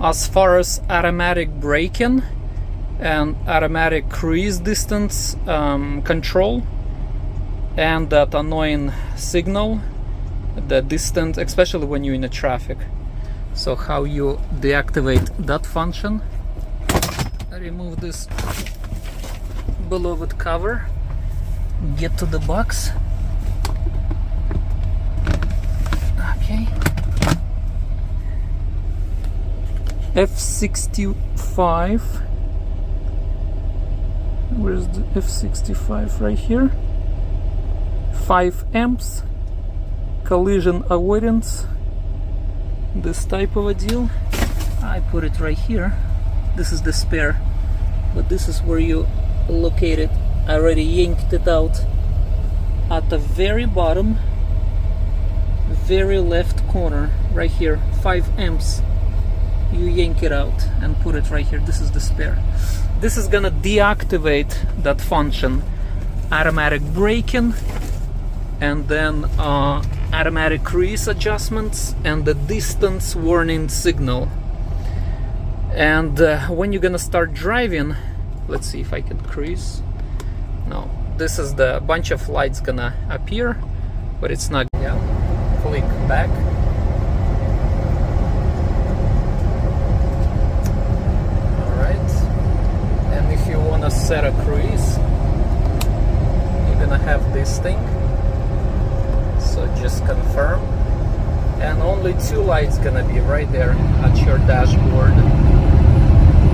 As far as automatic braking and automatic cruise distance control, and that annoying signal, the distance, especially when you're in a traffic. So how you deactivate that function? Remove this beloved cover, get to the box. Okay. F65. Where's the F65? Right here. 5 amps. Collision avoidance. This type of a deal. I put it right here. This is the spare, but this is where you locate it. I already yanked it out at the very bottom, very left corner, right here. 5 amps. You yank it out and put it right here. This is the spare. This is gonna deactivate that function, automatic braking, and then automatic cruise adjustments and the distance warning signal. And when you're gonna start driving, let's see if I can cruise. No, this is the bunch of lights gonna appear, but it's not. Yeah, click back. Alright, and if you wanna set a cruise, you're gonna have this thing. So just confirm, and only 2 lights gonna be right there at your dashboard.